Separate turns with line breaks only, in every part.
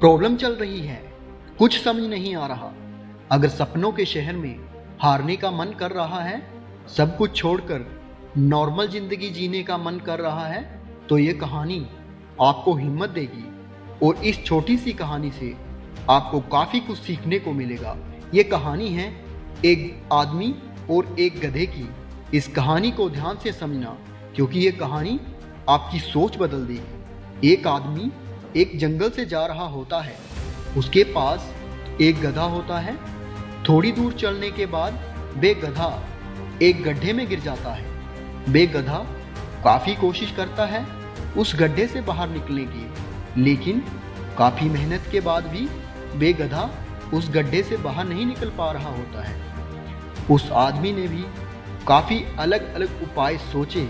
Problem चल रही है, कुछ समझ नहीं आ रहा। अगर सपनों के शहर में हारने का मन कर रहा है, सब कुछ छोड़कर नॉर्मल जिंदगी जीने का मन कर रहा है, तो ये कहानी आपको हिम्मत देगी। और इस छोटी सी कहानी से आपको काफ़ी कुछ सीखने को मिलेगा। ये कहानी है एक आदमी और एक गधे की। इस कहानी को ध्यान से समझना, क्योंकि ये कहानी आपकी सोच बदल देगी। एक आदमी एक जंगल से जा रहा होता है। उसके पास एक गधा होता है। थोड़ी दूर चलने के बाद वे गधा एक गड्ढे में गिर जाता है। वे गधा काफ़ी कोशिश करता है उस गड्ढे से बाहर निकलने की, लेकिन काफ़ी मेहनत के बाद भी वे गधा उस गड्ढे से बाहर नहीं निकल पा रहा होता है। उस आदमी ने भी काफ़ी अलग अलग उपाय सोचे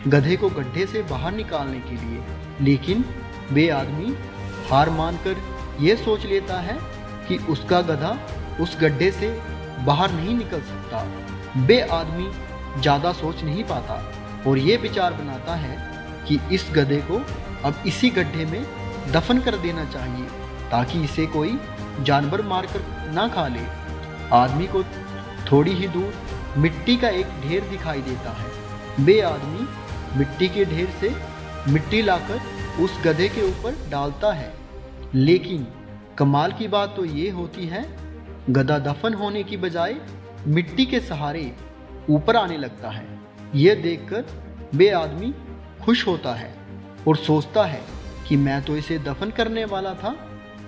गधे को गड्ढे से बाहर निकालने के लिए, लेकिन वे आदमी हार मानकर यह सोच लेता है कि उसका गधा उस गड्ढे से बाहर नहीं निकल सकता। वे आदमी ज़्यादा सोच नहीं पाता और ये विचार बनाता है कि इस गधे को अब इसी गड्ढे में दफन कर देना चाहिए, ताकि इसे कोई जानवर मारकर ना खा ले। आदमी को थोड़ी ही दूर मिट्टी का एक ढेर दिखाई देता है। वे आदमी मिट्टी के ढेर से मिट्टी लाकर उस गधे के ऊपर डालता है, लेकिन कमाल की बात तो ये होती है, गधा दफन होने की बजाय मिट्टी के सहारे ऊपर आने लगता है। यह देखकर वे आदमी खुश होता है और सोचता है कि मैं तो इसे दफन करने वाला था,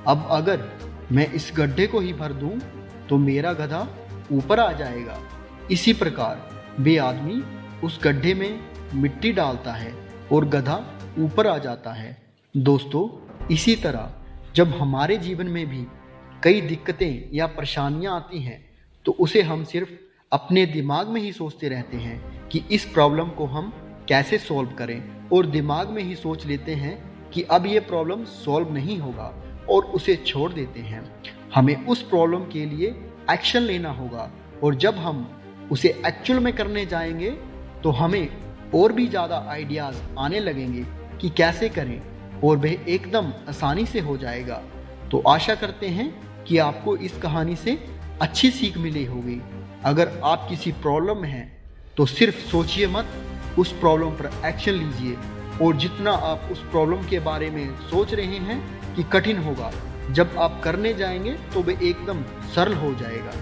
अब अगर मैं इस गड्ढे को ही भर दूं तो मेरा गधा ऊपर आ जाएगा। इसी प्रकार वे आदमी उस गड्ढे में मिट्टी डालता है और गधा ऊपर आ जाता है। दोस्तों, इसी तरह जब हमारे जीवन में भी कई दिक्कतें या परेशानियां आती हैं, तो उसे हम सिर्फ अपने दिमाग में ही सोचते रहते हैं कि इस प्रॉब्लम को हम कैसे सॉल्व करें, और दिमाग में ही सोच लेते हैं कि अब ये प्रॉब्लम सॉल्व नहीं होगा और उसे छोड़ देते हैं। हमें उस प्रॉब्लम के लिए एक्शन लेना होगा, और जब हम उसे एक्चुअल में करने जाएंगे तो हमें और भी ज़्यादा आइडियाज़ आने लगेंगे कि कैसे करें, और वह एकदम आसानी से हो जाएगा। तो आशा करते हैं कि आपको इस कहानी से अच्छी सीख मिली होगी। अगर आप किसी प्रॉब्लम में हैं तो सिर्फ सोचिए मत, उस प्रॉब्लम पर एक्शन लीजिए, और जितना आप उस प्रॉब्लम के बारे में सोच रहे हैं कि कठिन होगा, जब आप करने जाएंगे तो वह एकदम सरल हो जाएगा।